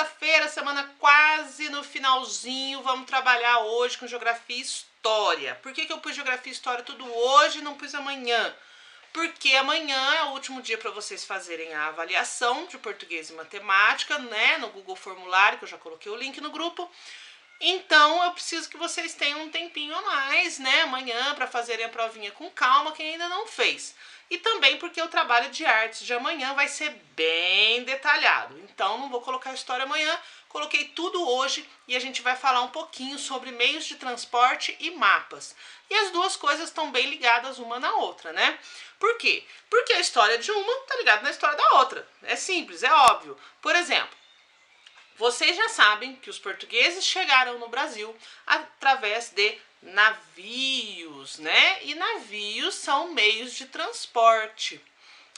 Sexta-feira, semana quase no finalzinho, vamos trabalhar hoje com Geografia e História. Por que eu pus Geografia e História tudo hoje e não pus amanhã? Porque amanhã é o último dia para vocês fazerem a avaliação de português e matemática, né, no Google Formulário, que eu já coloquei o link no grupo. Então, eu preciso que vocês tenham um tempinho a mais, né, amanhã, para fazerem a provinha com calma, quem ainda não fez. E também porque o trabalho de artes de amanhã vai ser bem detalhado. Então, não vou colocar a história amanhã, coloquei tudo hoje e a gente vai falar um pouquinho sobre meios de transporte e mapas. E as duas coisas estão bem ligadas uma na outra, né? Por quê? Porque a história de uma está ligada na história da outra. É simples, é óbvio. Por exemplo, vocês já sabem que os portugueses chegaram no Brasil através de navios, né? E navios são meios de transporte,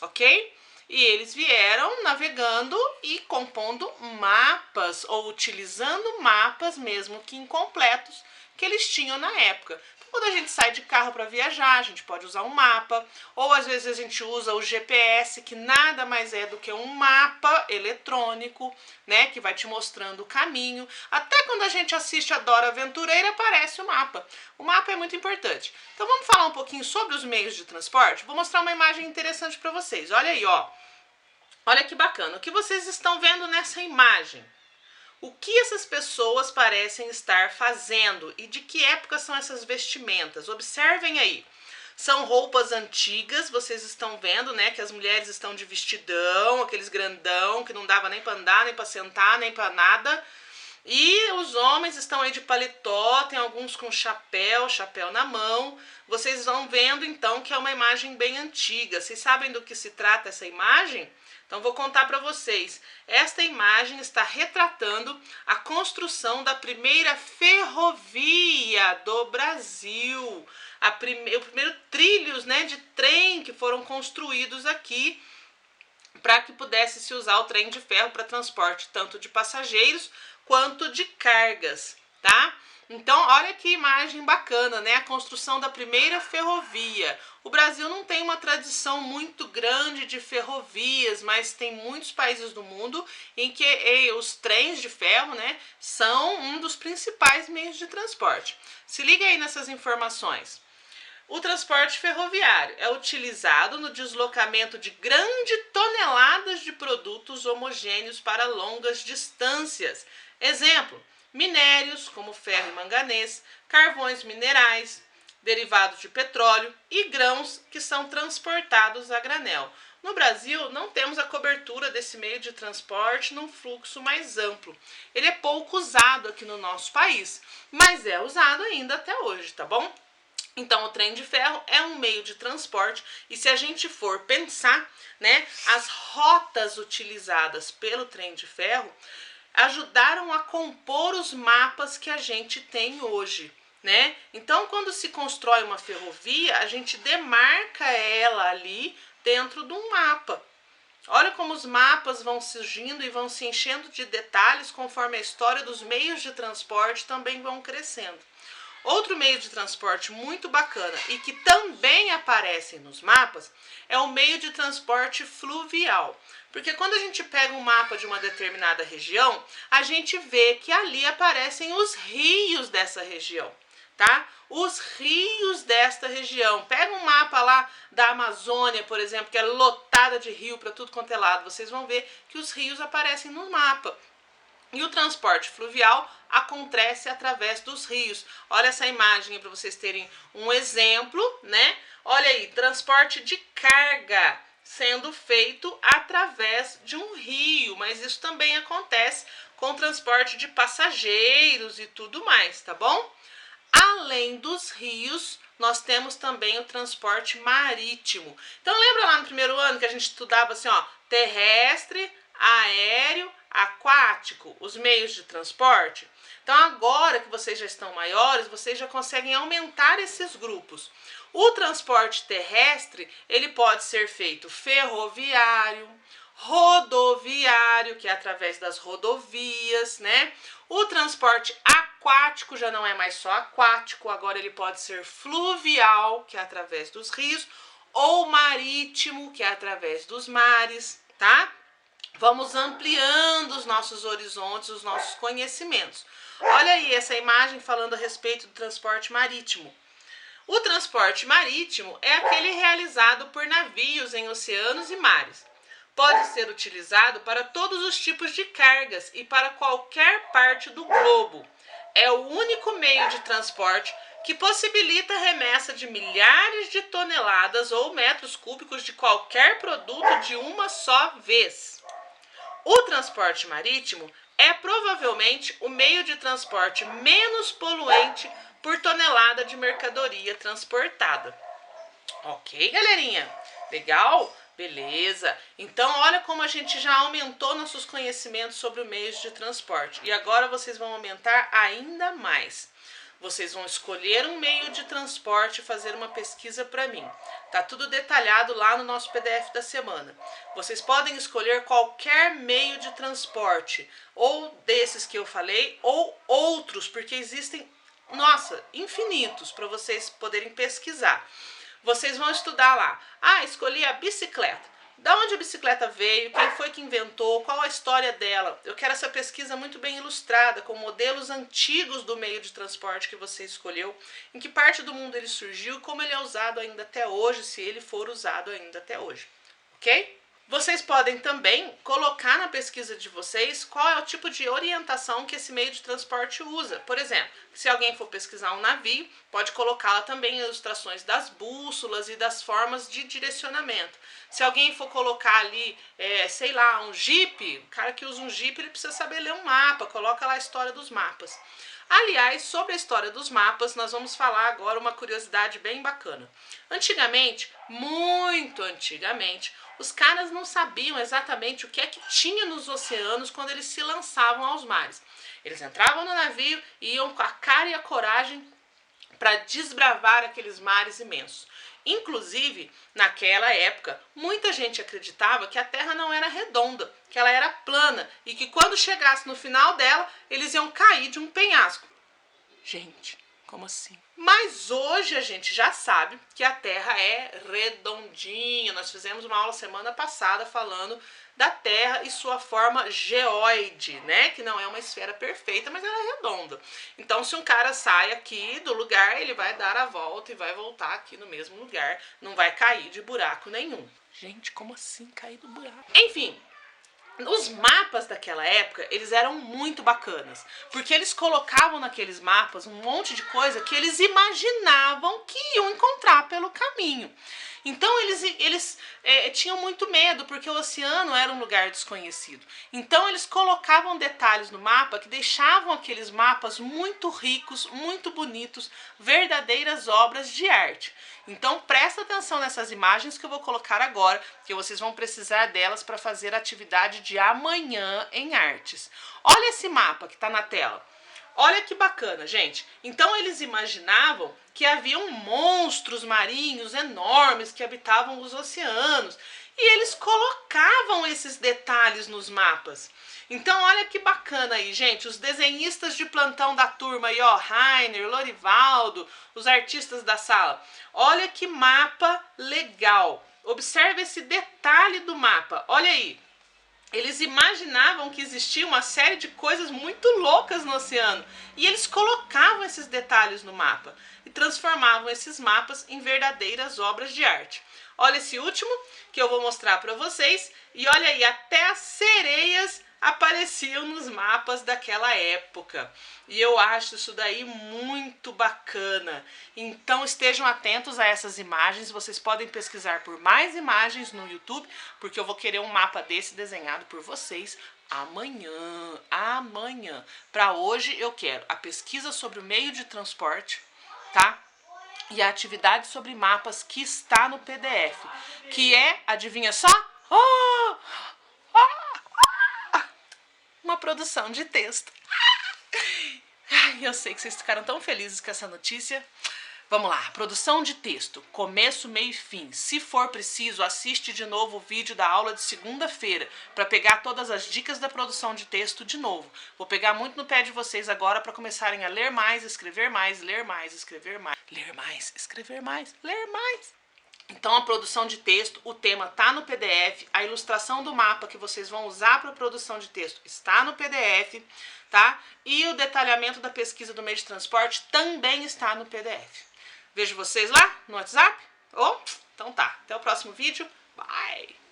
ok? E eles vieram navegando e compondo mapas, ou utilizando mapas, mesmo que incompletos, que eles tinham na época. Quando a gente sai de carro para viajar, a gente pode usar um mapa, ou às vezes a gente usa o GPS, que nada mais é do que um mapa eletrônico, né, que vai te mostrando o caminho. Até quando a gente assiste a Dora Aventureira, aparece o mapa. O mapa é muito importante. Então vamos falar um pouquinho sobre os meios de transporte? Vou mostrar uma imagem interessante para vocês. Olha aí, ó. Olha que bacana. O que vocês estão vendo nessa imagem? O que essas pessoas parecem estar fazendo e de que época são essas vestimentas? Observem aí. São roupas antigas, vocês estão vendo, né, que as mulheres estão de vestidão, aqueles grandão que não dava nem para andar, nem para sentar, nem para nada. E os homens estão aí de paletó, tem alguns com chapéu na mão. Vocês vão vendo então que é uma imagem bem antiga. Vocês sabem do que se trata essa imagem? Então vou contar para vocês. Esta imagem está retratando a construção da primeira ferrovia do Brasil. O primeiro trilhos, né, de trem que foram construídos aqui para que pudesse se usar o trem de ferro para transporte tanto de passageiros quanto de cargas, tá? Então, olha que imagem bacana, né? A construção da primeira ferrovia. O Brasil não tem uma tradição muito grande de ferrovias, mas tem muitos países do mundo em que os trens de ferro, né, são um dos principais meios de transporte. Se liga aí nessas informações. O transporte ferroviário é utilizado no deslocamento de grandes toneladas de produtos homogêneos para longas distâncias. Exemplo, minérios como ferro e manganês, carvões minerais, derivados de petróleo e grãos que são transportados a granel. No Brasil, não temos a cobertura desse meio de transporte num fluxo mais amplo. Ele é pouco usado aqui no nosso país, mas é usado ainda até hoje, tá bom? Então, o trem de ferro é um meio de transporte e se a gente for pensar, né, as rotas utilizadas pelo trem de ferro ajudaram a compor os mapas que a gente tem hoje, né? Então, quando se constrói uma ferrovia, a gente demarca ela ali dentro de um mapa. Olha como os mapas vão surgindo e vão se enchendo de detalhes conforme a história dos meios de transporte também vão crescendo. Outro meio de transporte muito bacana e que também aparece nos mapas é o meio de transporte fluvial. Porque quando a gente pega um mapa de uma determinada região, a gente vê que ali aparecem os rios dessa região, tá? Os rios desta região. Pega um mapa lá da Amazônia, por exemplo, que é lotada de rio para tudo quanto é lado. Vocês vão ver que os rios aparecem no mapa. E o transporte fluvial acontece através dos rios. Olha essa imagem para vocês terem um exemplo, né? Olha aí, transporte de carga sendo feito através de um rio, mas isso também acontece com transporte de passageiros e tudo mais, tá bom? Além dos rios, nós temos também o transporte marítimo. Então lembra lá no primeiro ano que a gente estudava assim, ó, terrestre, aéreo, aquático, os meios de transporte? Então agora que vocês já estão maiores, vocês já conseguem aumentar esses grupos. O transporte terrestre, ele pode ser feito ferroviário, rodoviário, que é através das rodovias, né? O transporte aquático já não é mais só aquático, agora ele pode ser fluvial, que é através dos rios, ou marítimo, que é através dos mares, tá? vamos ampliando os nossos horizontes, os nossos conhecimentos. Olha aí essa imagem falando a respeito do transporte marítimo. O transporte marítimo é aquele realizado por navios em oceanos e mares. Pode ser utilizado para todos os tipos de cargas e para qualquer parte do globo. É o único meio de transporte que possibilita a remessa de milhares de toneladas ou metros cúbicos de qualquer produto de uma só vez. O transporte marítimo é provavelmente o meio de transporte menos poluente por tonelada de mercadoria transportada. Ok, galerinha? Legal? Beleza. Então, olha como a gente já aumentou nossos conhecimentos sobre os meios de transporte. E agora vocês vão aumentar ainda mais. Vocês vão escolher um meio de transporte e fazer uma pesquisa para mim. Tá tudo detalhado lá no nosso PDF da semana. Vocês podem escolher qualquer meio de transporte, ou desses que eu falei, ou outros, porque existem, nossa, infinitos para vocês poderem pesquisar. Vocês vão estudar lá. Ah, escolhi a bicicleta. Da onde a bicicleta veio, quem foi que inventou, qual a história dela. Eu quero essa pesquisa muito bem ilustrada, com modelos antigos do meio de transporte que você escolheu, em que parte do mundo ele surgiu e como ele é usado ainda até hoje, se ele for usado ainda até hoje. Ok? Vocês podem também colocar na pesquisa de vocês qual é o tipo de orientação que esse meio de transporte usa. Por exemplo, se alguém for pesquisar um navio, pode colocar lá também ilustrações das bússolas e das formas de direcionamento. Se alguém for colocar ali, sei lá, um Jeep, o cara que usa um Jeep, ele precisa saber ler um mapa, coloca lá a história dos mapas. Aliás, sobre a história dos mapas, nós vamos falar agora uma curiosidade bem bacana. Antigamente, muito antigamente, os caras não sabiam exatamente o que é que tinha nos oceanos quando eles se lançavam aos mares. Eles entravam no navio e iam com a cara e a coragem para desbravar aqueles mares imensos. Inclusive, naquela época, muita gente acreditava que a Terra não era redonda, que ela era plana e que quando chegasse no final dela, eles iam cair de um penhasco. Gente, como assim? Mas hoje a gente já sabe que a Terra é redondinha. Nós fizemos uma aula semana passada falando da Terra e sua forma geóide, né? Que não é uma esfera perfeita, mas ela é redonda. Então, se um cara sai aqui do lugar, ele vai dar a volta e vai voltar aqui no mesmo lugar. Não vai cair de buraco nenhum. Gente, como assim cair do buraco? Enfim, os mapas daquela época, eles eram muito bacanas, porque eles colocavam naqueles mapas um monte de coisa que eles imaginavam que iam encontrar pelo caminho. Então eles tinham muito medo, porque o oceano era um lugar desconhecido. Então eles colocavam detalhes no mapa que deixavam aqueles mapas muito ricos, muito bonitos, verdadeiras obras de arte. Então presta atenção nessas imagens que eu vou colocar agora, que vocês vão precisar delas para fazer a atividade de amanhã em artes. Olha esse mapa que está na tela. Olha que bacana, gente. Então eles imaginavam que haviam monstros marinhos enormes que habitavam os oceanos. E eles colocavam esses detalhes nos mapas. Então olha que bacana aí, gente. Os desenhistas de plantão da turma aí, ó, Rainer, Lorivaldo, os artistas da sala. Olha que mapa legal. Observe esse detalhe do mapa. Olha aí. Eles imaginavam que existia uma série de coisas muito loucas no oceano e eles colocavam esses detalhes no mapa e transformavam esses mapas em verdadeiras obras de arte. Olha esse último que eu vou mostrar para vocês e olha aí, até as sereias apareciam nos mapas daquela época. E eu acho isso daí muito bacana. Então estejam atentos a essas imagens. Vocês podem pesquisar por mais imagens no YouTube, porque eu vou querer um mapa desse desenhado por vocês amanhã. Para hoje eu quero a pesquisa sobre o meio de transporte, tá? E a atividade sobre mapas que está no PDF, que é, adivinha só? Uma produção de texto. Ai, eu sei que vocês ficaram tão felizes com essa notícia. Vamos lá, produção de texto, começo, meio e fim. Se for preciso, assiste de novo o vídeo da aula de segunda-feira para pegar todas as dicas da produção de texto de novo. Vou pegar muito no pé de vocês agora para começarem a ler mais, escrever mais, ler mais, escrever mais, ler mais, escrever mais, ler mais. Então a produção de texto, o tema tá no PDF, a ilustração do mapa que vocês vão usar para a produção de texto está no PDF, tá? E o detalhamento da pesquisa do meio de transporte também está no PDF. Vejo vocês lá no WhatsApp? Então tá, até o próximo vídeo. Bye!